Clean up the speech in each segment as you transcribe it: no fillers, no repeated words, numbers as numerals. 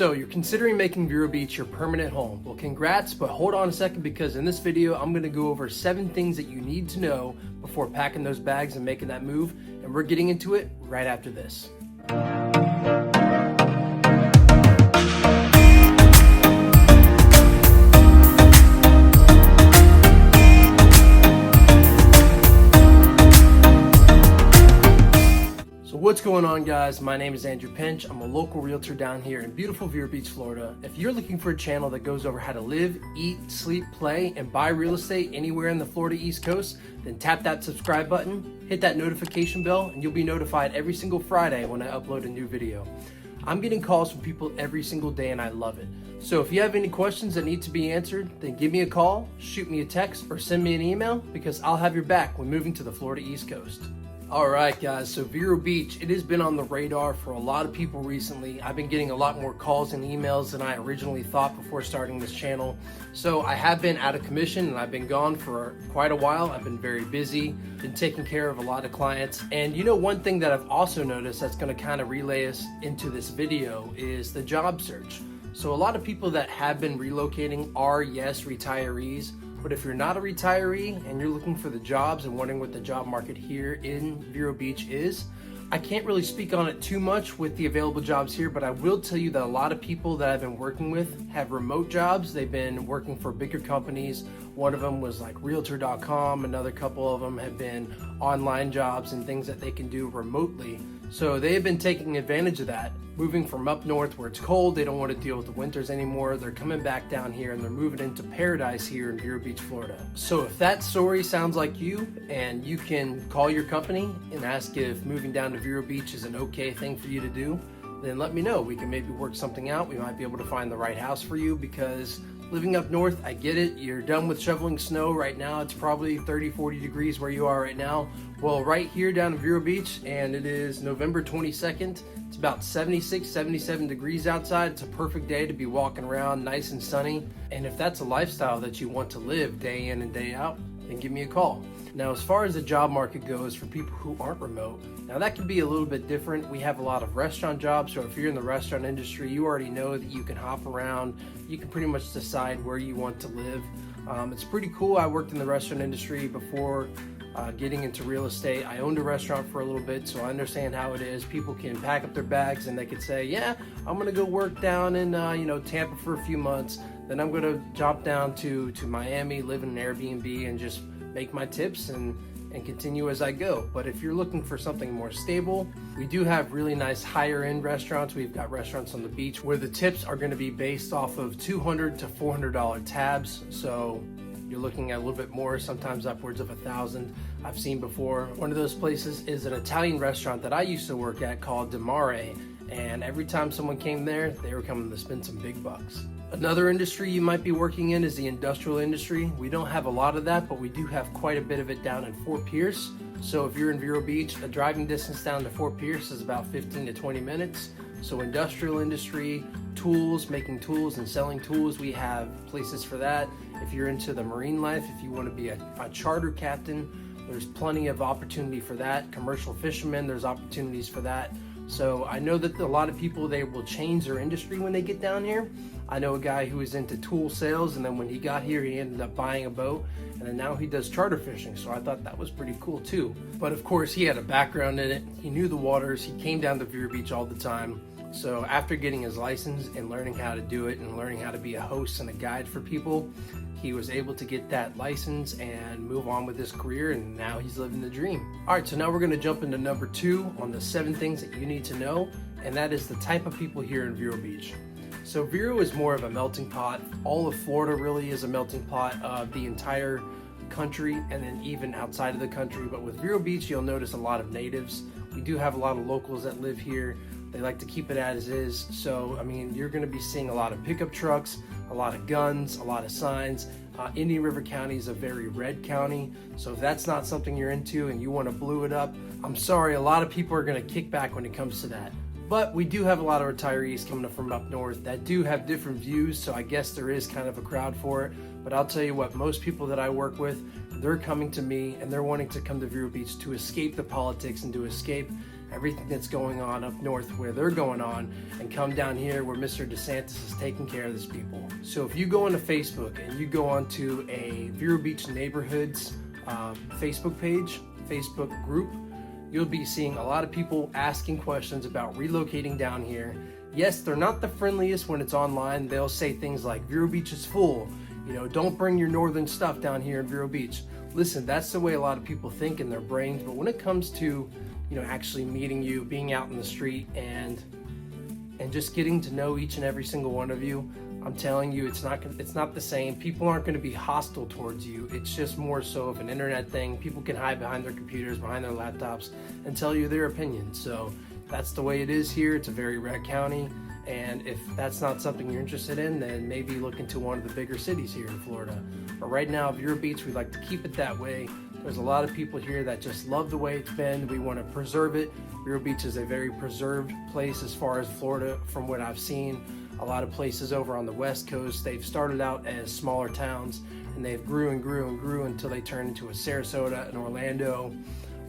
So you're considering making Vero Beach your permanent home. Well, congrats, but hold on a second because in this video, I'm gonna go over 7 things that you need to know before packing those bags and making that move. And we're getting into it right after this. What's going on, guys? My name is Andrew Pinch. I'm a local realtor down here in beautiful Vero Beach, Florida. If you're looking for a channel that goes over how to live, eat, sleep, play, and buy real estate anywhere in the Florida East Coast, then tap that subscribe button, hit that notification bell, and you'll be notified every single Friday when I upload a new video. I'm getting calls from people every single day and I love it. So if you have any questions that need to be answered, then give me a call, shoot me a text, or send me an email because I'll have your back when moving to the Florida East Coast. Alright guys, so Vero Beach, it has been on the radar for a lot of people recently. I've been getting a lot more calls and emails than I originally thought before starting this channel. So I have been out of commission and I've been gone for quite a while. I've been very busy, been taking care of a lot of clients. And you know, one thing that I've also noticed that's going to kind of relay us into this video is the job search. So a lot of people that have been relocating are, yes, retirees. But if you're not a retiree and you're looking for the jobs and wondering what the job market here in Vero Beach is, I can't really speak on it too much with the available jobs here, but I will tell you that a lot of people that I've been working with have remote jobs. They've been working for bigger companies. One of them was like Realtor.com. Another couple of them have been online jobs and things that they can do remotely. So they have been taking advantage of that, moving from up north where it's cold. They don't want to deal with the winters anymore. They're coming back down here and they're moving into paradise here in Vero Beach, Florida. So if that story sounds like you and you can call your company and ask if moving down to Vero Beach is an okay thing for you to do, then let me know. We can maybe work something out. We might be able to find the right house for you because living up north, I get it. You're done with shoveling snow right now. It's probably 30, 40 degrees where you are right now. Well, right here down in Vero Beach, and it is November 22nd. It's about 76, 77 degrees outside. It's a perfect day to be walking around, nice and sunny. And if that's a lifestyle that you want to live day in and day out, then give me a call. Now, as far as the job market goes for people who aren't remote, now that can be a little bit different. We have a lot of restaurant jobs, so if you're in the restaurant industry, you already know that you can hop around. You can pretty much decide where you want to live. It's pretty cool. I worked in the restaurant industry before getting into real estate. I owned a restaurant for a little bit, so I understand how it is. People can pack up their bags and they could say, yeah, I'm gonna go work down in Tampa for a few months. Then I'm gonna jump down to Miami, live in an Airbnb and just make my tips and continue as I go. But if you're looking for something more stable, we do have really nice higher end restaurants. We've got restaurants on the beach where the tips are going to be based off of $200 to $400 tabs. So you're looking at a little bit more, sometimes upwards of $1,000. I've seen before. One of those places is an Italian restaurant that I used to work at called Mare. And every time someone came there, they were coming to spend some big bucks. Another industry you might be working in is the industrial industry. We don't have a lot of that, but we do have quite a bit of it down in Fort Pierce. So if you're in Vero Beach, a driving distance down to Fort Pierce is about 15 to 20 minutes. So industrial industry, tools, making tools and selling tools, we have places for that. If you're into the marine life, if you want to be a charter captain, there's plenty of opportunity for that. Commercial fishermen, there's opportunities for that. So I know that a lot of people, they will change their industry when they get down here. I know a guy who was into tool sales, and then when he got here, he ended up buying a boat, and then now he does charter fishing. So I thought that was pretty cool too. But of course, he had a background in it. He knew the waters. He came down to Vero Beach all the time. So after getting his license and learning how to do it and learning how to be a host and a guide for people, he was able to get that license and move on with his career, and now he's living the dream. All right, so now we're gonna jump into number 2 on the 7 things that you need to know, and that is the type of people here in Vero Beach. So Vero is more of a melting pot. All of Florida really is a melting pot of the entire country and then even outside of the country. But with Vero Beach, you'll notice a lot of natives. We do have a lot of locals that live here. They like to keep it as is. So, I mean, you're gonna be seeing a lot of pickup trucks, a lot of guns, a lot of signs. Indian River County is a very red county. So if that's not something you're into and you wanna blue it up, I'm sorry, a lot of people are gonna kick back when it comes to that. But we do have a lot of retirees coming from up north that do have different views, so I guess there is kind of a crowd for it. But I'll tell you what, most people that I work with, they're coming to me and they're wanting to come to Vero Beach to escape the politics and to escape everything that's going on up north where they're going on, and come down here where Mr. DeSantis is taking care of these people. So if you go onto Facebook and you go onto a Vero Beach Neighborhoods Facebook page, Facebook group, you'll be seeing a lot of people asking questions about relocating down here. Yes, they're not the friendliest when it's online. They'll say things like, Vero Beach is full, you know, don't bring your northern stuff down here in Vero Beach. Listen, that's the way a lot of people think in their brains, but when it comes to, you know, actually meeting you, being out in the street, and just getting to know each and every single one of you, I'm telling you, it's not the same. People aren't going to be hostile towards you. It's just more so of an internet thing. People can hide behind their computers, behind their laptops, and tell you their opinion. So that's the way it is here. It's a very red county, and if that's not something you're interested in, then maybe look into one of the bigger cities here in Florida. But right now, Vero Beach, we'd like to keep it that way. There's a lot of people here that just love the way it's been. We want to preserve it. Vero Beach is a very preserved place as far as Florida, from what I've seen. A lot of places over on the West Coast, they've started out as smaller towns, and they've grew and grew and grew until they turned into a Sarasota, an Orlando,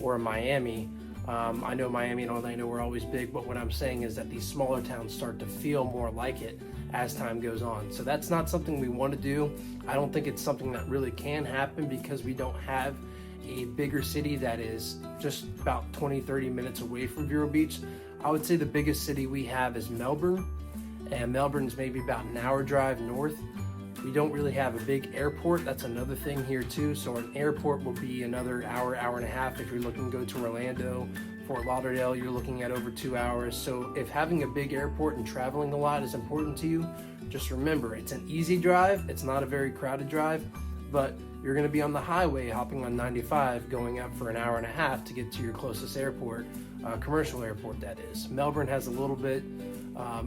or a Miami. I know Miami and Orlando were always big, but what I'm saying is that these smaller towns start to feel more like it as time goes on. So that's not something we want to do. I don't think it's something that really can happen because we don't have a bigger city that is just about 20-30 minutes away from Vero Beach. I would say the biggest city we have is Melbourne, and Melbourne's maybe about an hour drive north. We don't really have a big airport. That's another thing here too. So an airport will be another hour, hour and a half. If you're looking to go to Orlando, Fort Lauderdale, you're looking at over 2 hours. So if having a big airport and traveling a lot is important to you, just remember, it's an easy drive. It's not a very crowded drive, but you're going to be on the highway hopping on 95 going up for an hour and a half to get to your closest airport, commercial airport that is. Melbourne has a little bit.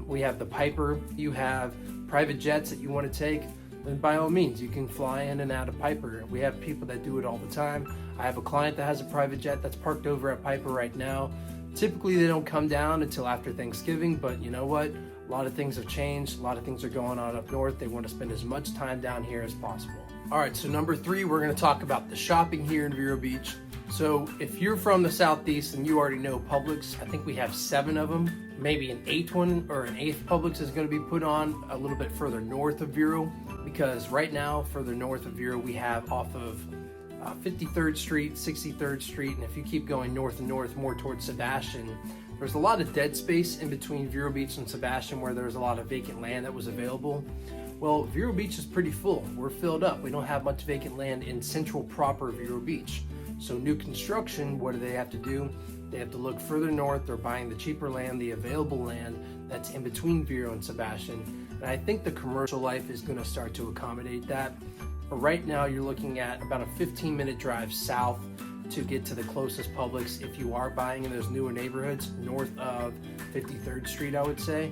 We have the Piper. You have private jets that you want to take, then by all means you can fly in and out of Piper. We have people that do it all the time. I have a client that has a private jet that's parked over at Piper right now. Typically they don't come down until after Thanksgiving, but you know what? A lot of things have changed. A lot of things are going on up north. They want to spend as much time down here as possible. All right, so number 3, we're going to talk about the shopping here in Vero Beach. So if you're from the Southeast and you already know Publix, I think we have 7 of them. Maybe an 8th one or an 8th Publix is going to be put on a little bit further north of Vero, because right now further north of Vero we have off of 53rd Street, 63rd Street, and if you keep going north and north more towards Sebastian, there's a lot of dead space in between Vero Beach and Sebastian where there's a lot of vacant land that was available. Well, Vero Beach is pretty full. We're filled up. We don't have much vacant land in central proper Vero Beach. So new construction, what do they have to do? They have to look further north. They're buying the cheaper land, the available land that's in between Vero and Sebastian. And I think the commercial life is going to start to accommodate that. But right now you're looking at about a 15-minute drive south to get to the closest Publix if you are buying in those newer neighborhoods north of 53rd Street, I would say.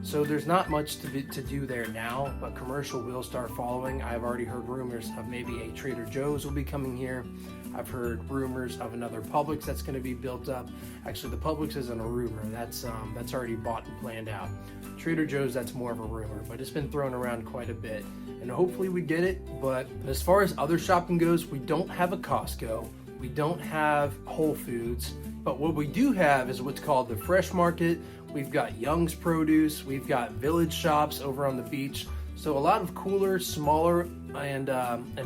So there's not much to do there now, but commercial will start following. I've already heard rumors of maybe a Trader Joe's will be coming here. I've heard rumors of another Publix that's going to be built up. Actually, the Publix isn't a rumor. That's already bought and planned out. Trader Joe's, that's more of a rumor, but it's been thrown around quite a bit. And hopefully we get it. But as far as other shopping goes, we don't have a Costco. We don't have Whole Foods. But what we do have is what's called the Fresh Market. We've got Young's Produce. We've got Village Shops over on the beach. So a lot of cooler, smaller, and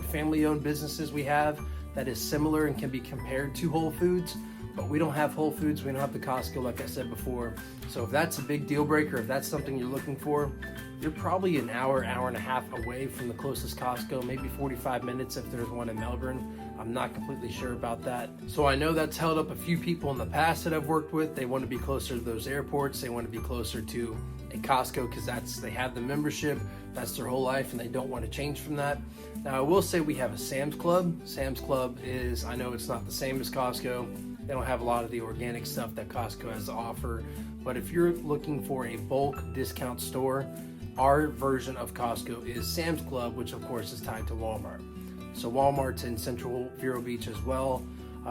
family-owned businesses we have that is similar and can be compared to Whole Foods. But we don't have Whole Foods. We don't have the Costco, like I said before. So if that's a big deal breaker, if that's something you're looking for, you're probably an hour, hour and a half away from the closest Costco, maybe 45 minutes if there's one in Melbourne. I'm not completely sure about that. So I know that's held up a few people in the past that I've worked with. They want to be closer to those airports. They want to be closer to a Costco because they have the membership. That's their whole life and they don't want to change from that. Now I will say we have a Sam's Club. Sam's Club is, I know it's not the same as Costco. They don't have a lot of the organic stuff that Costco has to offer. But if you're looking for a bulk discount store, our version of Costco is Sam's Club, which of course is tied to Walmart. So Walmart's in central Vero Beach as well.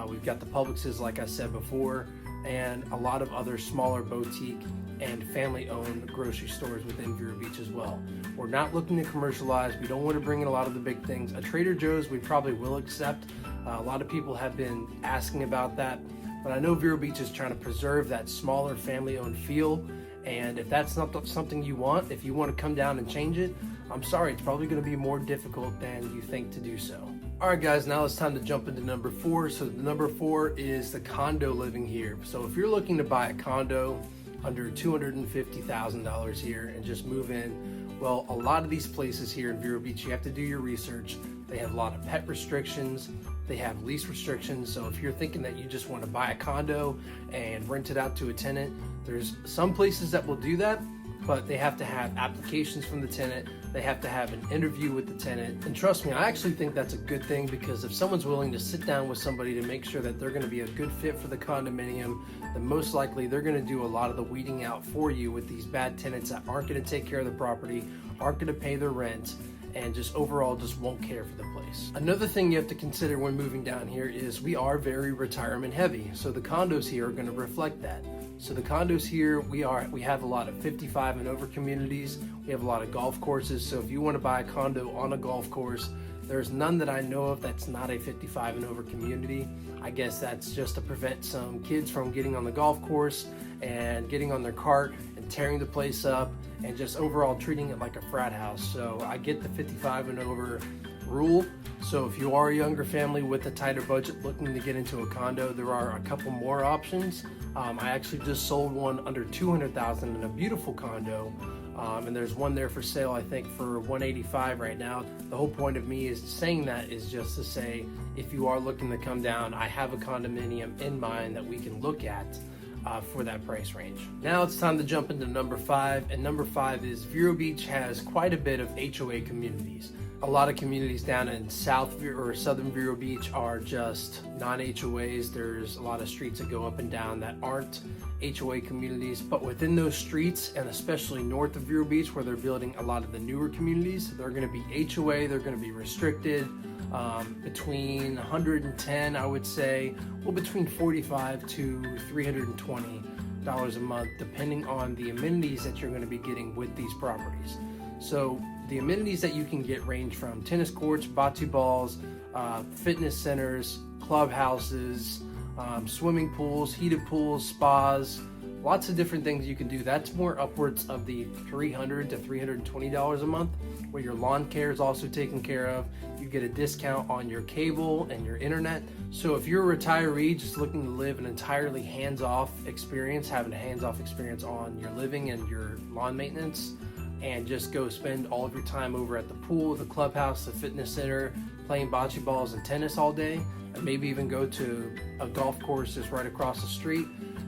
We've got the Publixes, like I said before, and a lot of other smaller boutique and family-owned grocery stores within Vero Beach as well. We're not looking to commercialize. We don't want to bring in a lot of the big things. A Trader Joe's we probably will accept. A lot of people have been asking about that, but I know Vero Beach is trying to preserve that smaller family-owned feel. And if that's not something you want, if you want to come down and change it, I'm sorry, it's probably going to be more difficult than you think to do so. All right, guys, now it's time to jump into number 4. So the number 4 is the condo living here. So if you're looking to buy a condo under $250,000 here and just move in, well, a lot of these places here in Vero Beach, you have to do your research. They have a lot of pet restrictions. They have lease restrictions. So if you're thinking that you just want to buy a condo and rent it out to a tenant, there's some places that will do that, but they have to have applications from the tenant. They have to have an interview with the tenant. And trust me, I actually think that's a good thing, because if someone's willing to sit down with somebody to make sure that they're going to be a good fit for the condominium, then most likely they're going to do a lot of the weeding out for you with these bad tenants that aren't going to take care of the property, aren't going to pay their rent, and just overall just won't care for the place. Another thing you have to consider when moving down here is we are very retirement heavy. So the condos here are going to reflect that. So the condos here, we have a lot of 55 and over communities. We have a lot of golf courses. So if you want to buy a condo on a golf course, there's none that I know of that's not a 55 and over community. I guess that's just to prevent some kids from getting on the golf course and getting on their cart and tearing the place up and just overall treating it like a frat house. So I get the 55 and over rule. So if you are a younger family with a tighter budget looking to get into a condo, there are a couple more options. I actually just sold one under $200,000 in a beautiful condo. And there's one there for sale, I think, for $185 right now. The whole point of me is saying that is just to say, if you are looking to come down, I have a condominium in mind that we can look at for that price range. Now it's time to jump into number 5, and number 5 is Vero Beach has quite a bit of HOA communities. A lot of communities down in southern Vero Beach are just non-HOAs. There's a lot of streets that go up and down that aren't HOA communities, but within those streets, and especially north of Vero Beach where they're building a lot of the newer communities, they're going to be HOA, they're going to be restricted, between 110, I would say, well, between $45 to $320 a month, depending on the amenities that you're going to be getting with these properties. So the amenities that you can get range from tennis courts, bocce balls, fitness centers, clubhouses, swimming pools, heated pools, spas, lots of different things you can do. That's more upwards of the $300 to $320 a month, where your lawn care is also taken care of. You get a discount on your cable and your internet. So if you're a retiree just looking to live an entirely hands-off experience, having a hands-off experience on your living and your lawn maintenance, and just go spend all of your time over at the pool, the clubhouse, the fitness center, playing bocce balls and tennis all day, and maybe even go to a golf course just right across the street,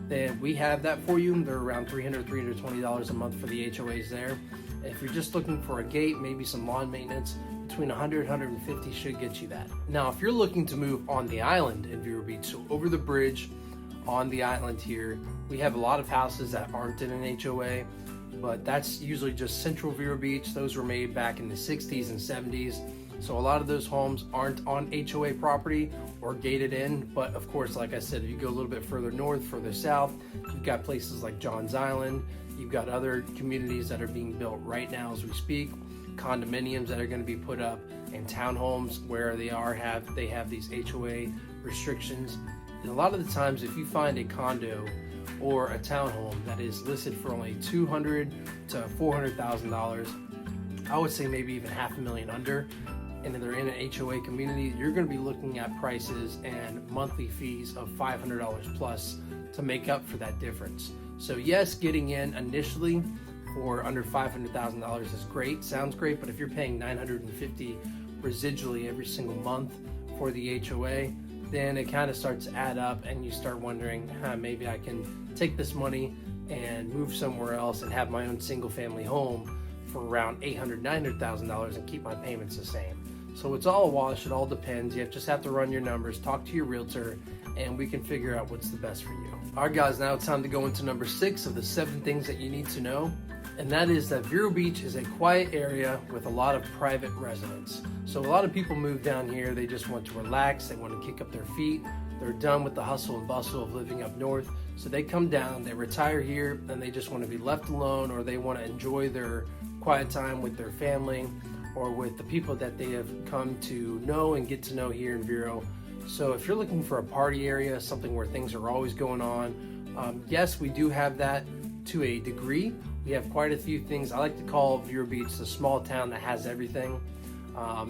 then we have that for you. They're around $300, $320 a month for the HOAs there. And if you're just looking for a gate, maybe some lawn maintenance, between $100, $150 should get you that. Now, if you're looking to move on the island in Vero Beach, so over the bridge on the island here, we have a lot of houses that aren't in an HOA, but that's usually just central Vero Beach. Those were made back in the 60s and 70s. So a lot of those homes aren't on HOA property or gated in, but of course, like I said, if you go a little bit further north, further south, you've got places like Johns Island, you've got other communities that are being built right now as we speak, condominiums that are going to be put up, and townhomes where they have these HOA restrictions. And a lot of the times, if you find a condo or a townhome that is listed for only $200,000 to $400,000, I would say maybe even $500,000 under, and they're in an HOA community, you're going to be looking at prices and monthly fees of $500 plus to make up for that difference. So yes, getting in initially for under $500,000 is great, sounds great, but if you're paying $950 residually every single month for the HOA, then it kind of starts to add up, and you start wondering, maybe I can take this money and move somewhere else and have my own single family home for around $800,000, $900,000 and keep my payments the same. So it's all a wash, it all depends. You just have to run your numbers, talk to your realtor, and we can figure out what's the best for you. All right, guys, now it's time to go into number 6 of the 7 things that you need to know. And that is that Vero Beach is a quiet area with a lot of private residents. So a lot of people move down here, they just want to relax, they want to kick up their feet, they're done with the hustle and bustle of living up north. So they come down, they retire here, and they just want to be left alone, or they want to enjoy their quiet time with their family or with the people that they have come to know and get to know here in Vero. So if you're looking for a party area, something where things are always going on, yes, we do have that to a degree. We have quite a few things. I like to call Vero Beach the small town that has everything.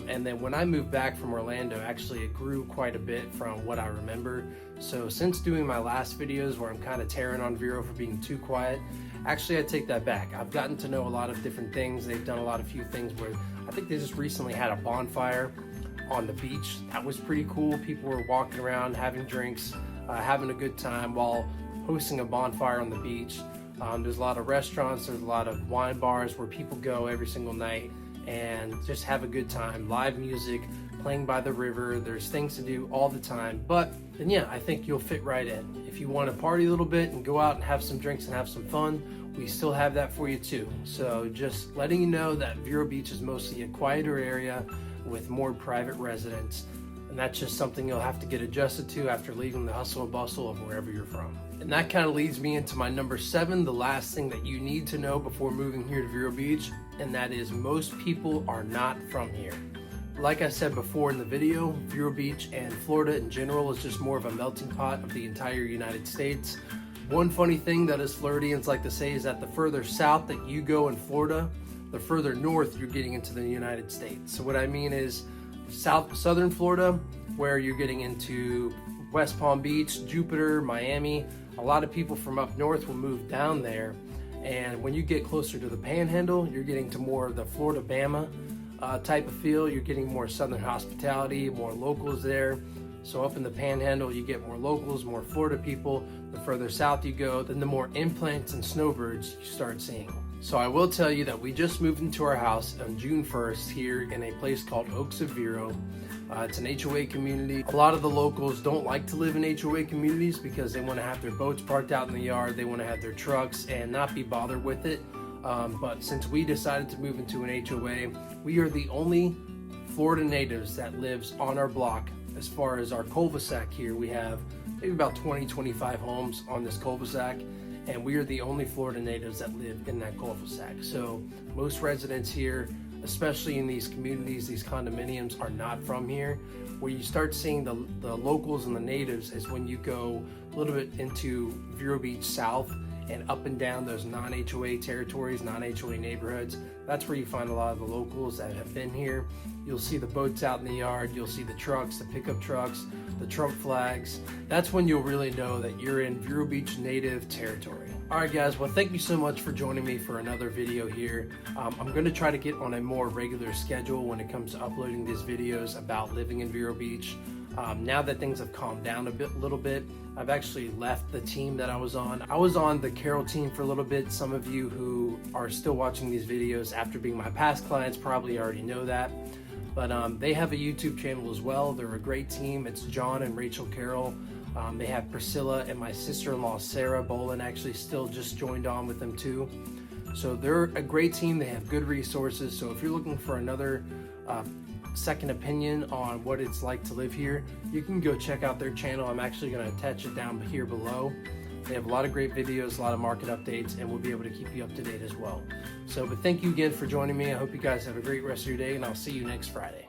And then when I moved back from Orlando, actually it grew quite a bit from what I remember. So since doing my last videos where I'm kind of tearing on Vero for being too quiet, actually I take that back. I've gotten to know a lot of different things. They've done a few things where I think they just recently had a bonfire on the beach. That was pretty cool. People were walking around, having drinks, having a good time while hosting a bonfire on the beach. There's a lot of restaurants, there's a lot of wine bars where people go every single night and just have a good time. Live music, playing by the river, there's things to do all the time. But then yeah, I think you'll fit right in. If you want to party a little bit and go out and have some drinks and have some fun, we still have that for you too. So just letting you know that Vero Beach is mostly a quieter area with more private residents. And that's just something you'll have to get adjusted to after leaving the hustle and bustle of wherever you're from. And that kind of leads me into my number 7, the last thing that you need to know before moving here to Vero Beach, and that is most people are not from here. Like I said before in the video, Vero Beach and Florida in general is just more of a melting pot of the entire United States. One funny thing that us Floridians like to say is that the further south that you go in Florida, the further north you're getting into the United States. So what I mean is southern Florida, where you're getting into West Palm Beach, Jupiter, Miami, a lot of people from up north will move down there. And when you get closer to the Panhandle, you're getting to more of the Florida Bama type of feel. You're getting more southern hospitality, more locals there. So up in the Panhandle, you get more locals, more Florida people. The further south you go, then the more implants and snowbirds you start seeing. So I will tell you that we just moved into our house on June 1st here in a place called Oaks of Vero. It's an HOA community. A lot of the locals don't like to live in HOA communities because they want to have their boats parked out in the yard. They want to have their trucks and not be bothered with it. But since we decided to move into an HOA, we are the only Florida natives that lives on our block. As far as our cul-de-sac here, we have maybe about 20-25 homes on this cul-de-sac, and we are the only Florida natives that live in that cul-de-sac. So most residents here, especially in these communities, these condominiums, are not from here. Where you start seeing the locals and the natives is when you go a little bit into Vero Beach South and up and down those non-HOA territories, non-HOA neighborhoods. That's where you find a lot of the locals that have been here. You'll see the boats out in the yard, you'll see the trucks, the pickup trucks, the Trump flags. That's when you'll really know that you're in Vero Beach native territory. Alright guys, well thank you so much for joining me for another video here. I'm going to try to get on a more regular schedule when it comes to uploading these videos about living in Vero Beach. Now that things have calmed down a little bit, I've actually left the team that I was on. I was on the Carol team for a little bit. Some of you who are still watching these videos after being my past clients probably already know that. But they have a YouTube channel as well. They're a great team. It's John and Rachel Carroll. They have Priscilla and my sister-in-law Sarah Bolin actually still just joined on with them too. So they're a great team. They have good resources. So if you're looking for another second opinion on what it's like to live here, you can go check out their channel. I'm actually going to attach it down here below. They have a lot of great videos, a lot of market updates, and we'll be able to keep you up to date as well. So, but thank you again for joining me. I hope you guys have a great rest of your day, and I'll see you next Friday.